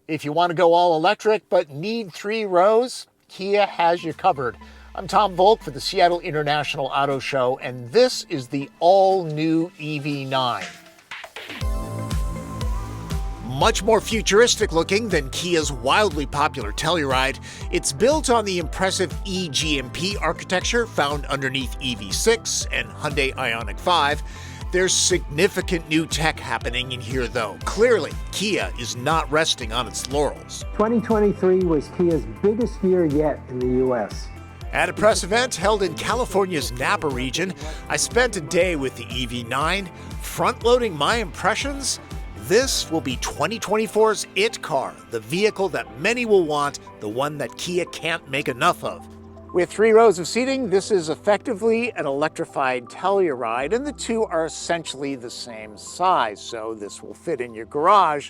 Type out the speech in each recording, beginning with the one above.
If you want to go all electric but need 3 rows, Kia has you covered. I'm Tom Volk for the Seattle International Auto Show, and this is the all-new EV9. Much more futuristic looking than Kia's wildly popular Telluride, it's built on the impressive eGMP architecture found underneath EV6 and Hyundai Ioniq 5. There's significant new tech happening in here though. Clearly, Kia is not resting on its laurels. 2023 was Kia's biggest year yet in the U.S. At a press event held in California's Napa region, I spent a day with the EV9, front-loading my impressions. This will be 2024's IT car, the vehicle that many will want, the one that Kia can't make enough of. With 3 rows of seating, this is effectively an electrified Telluride, and the two are essentially the same size, so this will fit in your garage.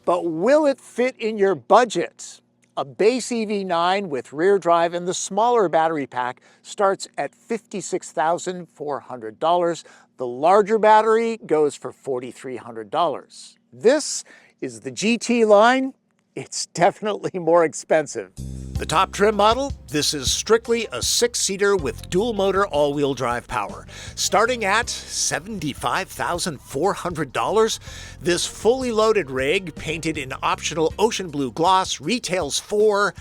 But will it fit in your budget? A base EV9 with rear drive and the smaller battery pack starts at $56,400. The larger battery goes for $4,300. This is the GT line. It's definitely more expensive. The top trim model, this is strictly a 6-seater with dual-motor all-wheel drive power. Starting at $75,400, this fully loaded rig, painted in optional ocean blue gloss, retails for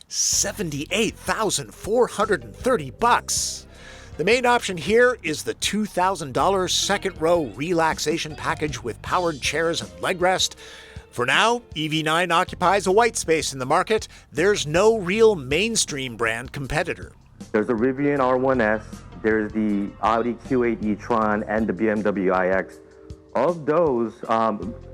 $78,430. The main option here is the $2,000 second-row relaxation package with powered chairs and leg rest. For now, EV9 occupies a white space in the market. There's no real mainstream brand competitor. There's the Rivian R1S, there's the Audi Q8 e-tron, and the BMW iX. Of those,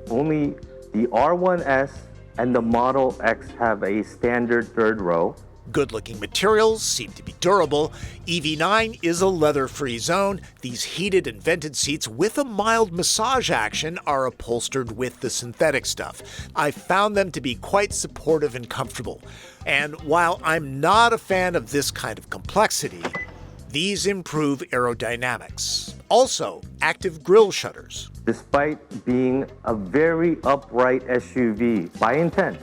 only the R1S and the Model X have a standard third row. Good-looking materials seem to be durable. EV9 is a leather-free zone. These heated and vented seats with a mild massage action are upholstered with the synthetic stuff. I found them to be quite supportive and comfortable. And while I'm not a fan of this kind of complexity, these improve aerodynamics. Also, active grille shutters. Despite being a very upright SUV by intent,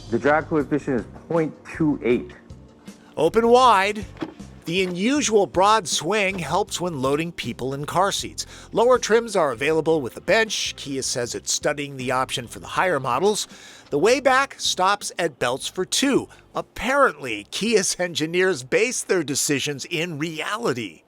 the drag coefficient is 0.28. Open wide. The unusual broad swing helps when loading people in car seats. Lower trims are available with a bench. Kia says it's studying the option for the higher models. The way back stops at belts for 2. Apparently, Kia's engineers base their decisions in reality.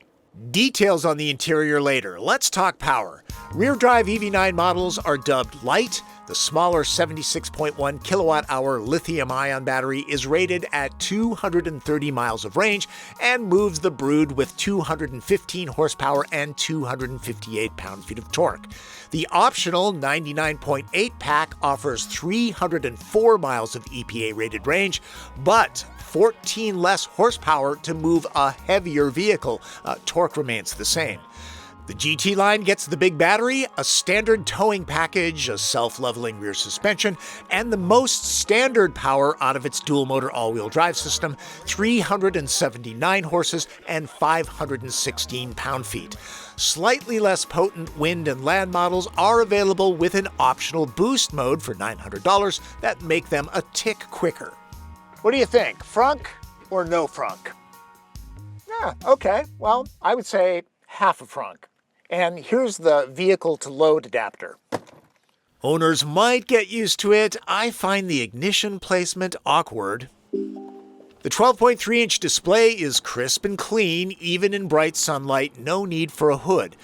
Details on the interior later. Let's talk power. Rear drive EV9 models are dubbed light. The smaller 76.1 kilowatt-hour lithium-ion battery is rated at 230 miles of range and moves the brood with 215 horsepower and 258 pound-feet of torque. The optional 99.8 pack offers 304 miles of EPA-rated range, but 14 less horsepower to move a heavier vehicle. Torque remains the same. The GT line gets the big battery, a standard towing package, a self-leveling rear suspension, and the most standard power out of its dual-motor all-wheel drive system, 379 horses and 516 pound-feet. Slightly less potent wind and land models are available with an optional boost mode for $900 that make them a tick quicker. What do you think, frunk or no frunk? Yeah, okay, well, I would say half a frunk. And here's the vehicle-to-load adapter. Owners might get used to it. I find the ignition placement awkward. The 12.3-inch display is crisp and clean, even in bright sunlight, no need for a hood.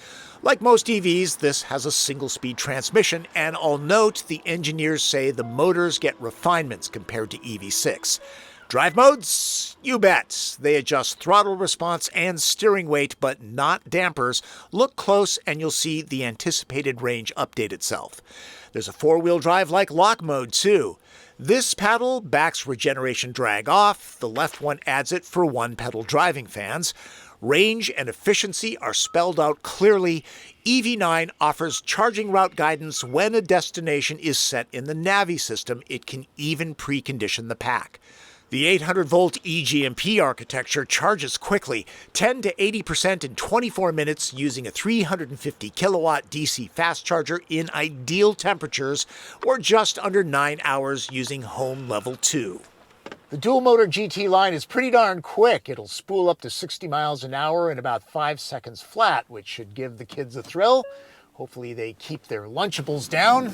Like most EVs, this has a single-speed transmission, and I'll note the engineers say the motors get refinements compared to EV6. Drive modes? You bet. They adjust throttle response and steering weight, but not dampers. Look close and you'll see the anticipated range update itself. There's a 4-wheel drive like lock mode too. This pedal backs regeneration drag off. The left one adds it for one-pedal driving fans. Range and efficiency are spelled out clearly. EV9 offers charging route guidance when a destination is set in the Navi system. It can even precondition the pack. The 800-volt eGMP architecture charges quickly, 10 to 80% in 24 minutes using a 350-kilowatt DC fast charger in ideal temperatures, or just under 9 hours using home level 2. The dual-motor GT line is pretty darn quick. It'll spool up to 60 miles an hour in about 5 seconds flat, which should give the kids a thrill. Hopefully they keep their Lunchables down.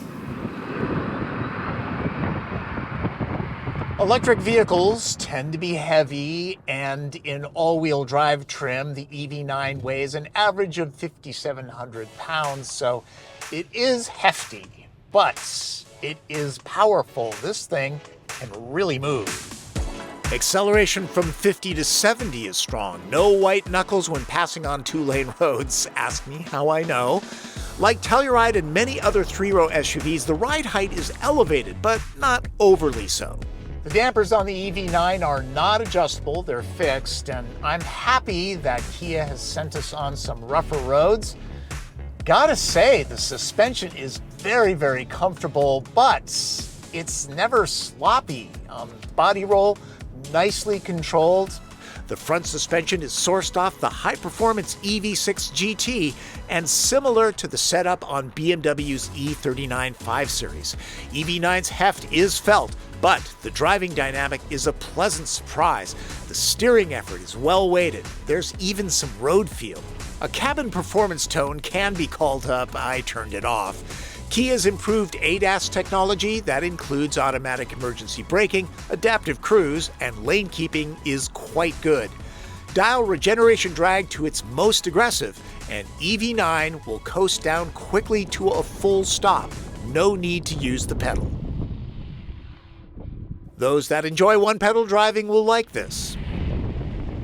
Electric vehicles tend to be heavy, and in all-wheel drive trim, the EV9 weighs an average of 5,700 pounds, so it is hefty, but it is powerful. This thing can really move. Acceleration from 50 to 70 is strong. No white knuckles when passing on 2-lane roads. Ask me how I know. Like Telluride and many other 3-row SUVs, the ride height is elevated, but not overly so. The dampers on the EV9 are not adjustable, they're fixed, and I'm happy that Kia has sent us on some rougher roads. Gotta say, the suspension is very, very comfortable, but it's never sloppy. Body roll, nicely controlled. The front suspension is sourced off the high-performance EV6 GT and similar to the setup on BMW's E39 5 Series. EV9's heft is felt, but the driving dynamic is a pleasant surprise. The steering effort is well weighted. There's even some road feel. A cabin performance tone can be called up. I turned it off. Kia's improved ADAS technology that includes automatic emergency braking, adaptive cruise, and lane keeping is quite good. Dial regeneration drag to its most aggressive, and EV9 will coast down quickly to a full stop. No need to use the pedal. Those that enjoy one-pedal driving will like this.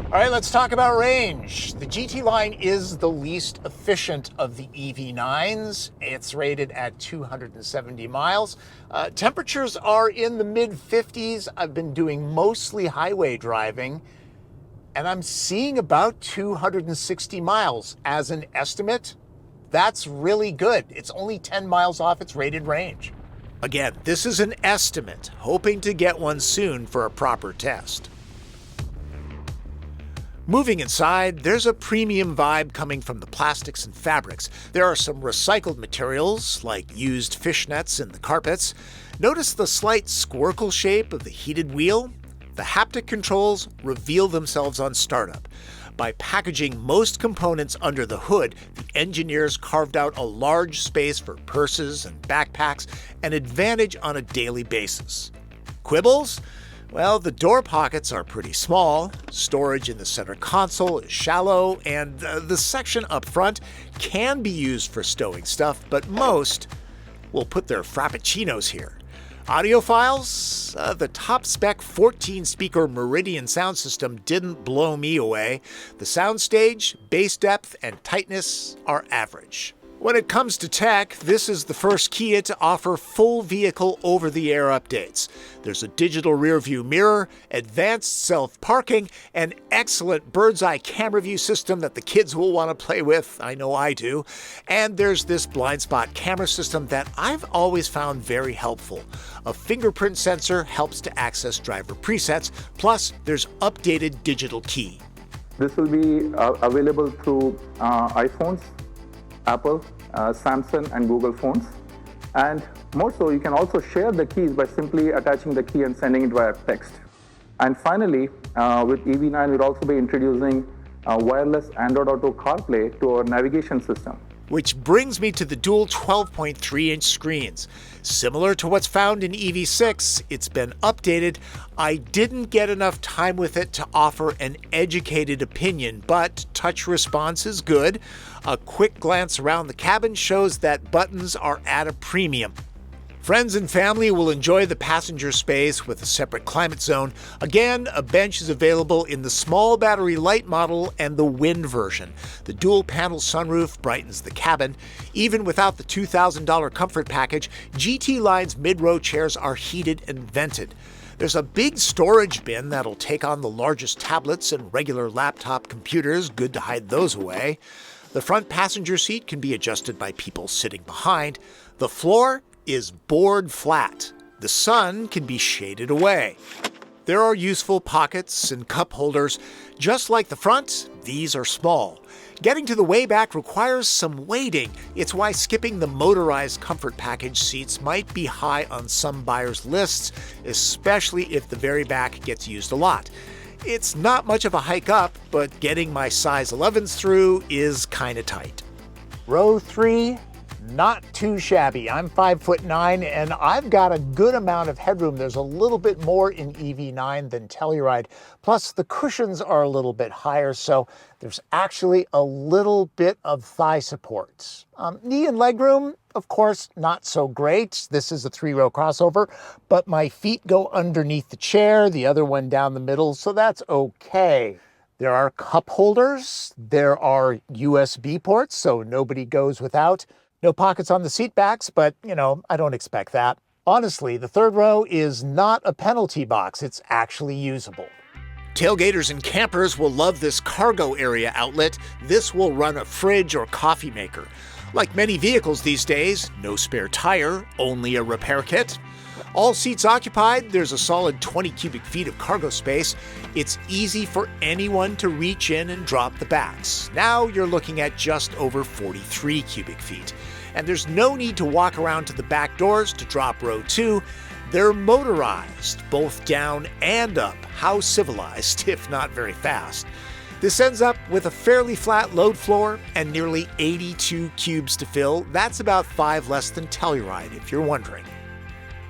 All right, let's talk about range. The GT line is the least efficient of the EV9s. It's rated at 270 miles. Temperatures are in the mid-50s. I've been doing mostly highway driving, and I'm seeing about 260 miles as an estimate. That's really good. It's only 10 miles off its rated range. Again, this is an estimate, hoping to get one soon for a proper test. Moving inside, there's a premium vibe coming from the plastics and fabrics. There are some recycled materials, like used fishnets in the carpets. Notice the slight squircle shape of the heated wheel? The haptic controls reveal themselves on startup. By packaging most components under the hood, the engineers carved out a large space for purses and backpacks, an advantage on a daily basis. Quibbles? Well, the door pockets are pretty small, storage in the center console is shallow, and the section up front can be used for stowing stuff, but most will put their frappuccinos here. Audiophiles? The top-spec 14-speaker Meridian sound system didn't blow me away. The soundstage, bass depth, and tightness are average. When it comes to tech, this is the first Kia to offer full vehicle over-the-air updates. There's a digital rear-view mirror, advanced self-parking, an excellent bird's-eye camera view system that the kids will want to play with, I know I do, and there's this blind spot camera system that I've always found very helpful. A fingerprint sensor helps to access driver presets, plus there's updated digital key. This will be available through iPhones, Apple, Samsung, and Google phones. And more so, you can also share the keys by simply attaching the key and sending it via text. And finally, with EV9, we'll also be introducing wireless Android Auto CarPlay to our navigation system. Which brings me to the dual 12.3-inch screens. Similar to what's found in EV6, it's been updated. I didn't get enough time with it to offer an educated opinion, but touch response is good. A quick glance around the cabin shows that buttons are at a premium. Friends and family will enjoy the passenger space with a separate climate zone. Again, a bench is available in the small battery light model and the wind version. The dual-panel sunroof brightens the cabin. Even without the $2,000 comfort package, GT Line's mid-row chairs are heated and vented. There's a big storage bin that'll take on the largest tablets and regular laptop computers, good to hide those away. The front passenger seat can be adjusted by people sitting behind. The floor is board flat. The sun can be shaded away. There are useful pockets and cup holders. Just like the front, these are small. Getting to the way back requires some waiting. It's why skipping the motorized comfort package seats might be high on some buyers' lists, especially if the very back gets used a lot. It's not much of a hike up, but getting my size 11s through is kinda tight. Row 3, not too shabby. I'm 5'9", and I've got a good amount of headroom. There's a little bit more in EV9 than Telluride. Plus, the cushions are a little bit higher, so there's actually a little bit of thigh support. Knee and leg room, of course, not so great. This is a 3-row crossover, but my feet go underneath the chair, the other one down the middle, so that's okay. There are cup holders. There are USB ports, so nobody goes without. No pockets on the seat backs, but, I don't expect that. Honestly, the third row is not a penalty box. It's actually usable. Tailgaters and campers will love this cargo area outlet. This will run a fridge or coffee maker. Like many vehicles these days, no spare tire, only a repair kit. All seats occupied, there's a solid 20 cubic feet of cargo space. It's easy for anyone to reach in and drop the backs. Now you're looking at just over 43 cubic feet. And there's no need to walk around to the back doors to drop row 2. They're motorized, both down and up. How civilized, if not very fast. This ends up with a fairly flat load floor and nearly 82 cubes to fill. That's about 5 less than Telluride, if you're wondering.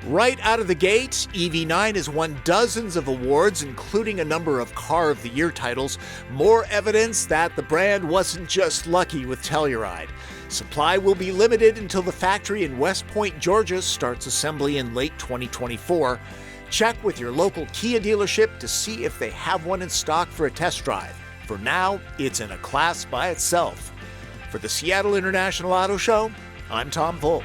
Right out of the gate, EV9 has won dozens of awards, including a number of Car of the Year titles. More evidence that the brand wasn't just lucky with Telluride. Supply will be limited until the factory in West Point, Georgia starts assembly in late 2024. Check with your local Kia dealership to see if they have one in stock for a test drive. For now, it's in a class by itself. For the Seattle International Auto Show, I'm Tom Volk.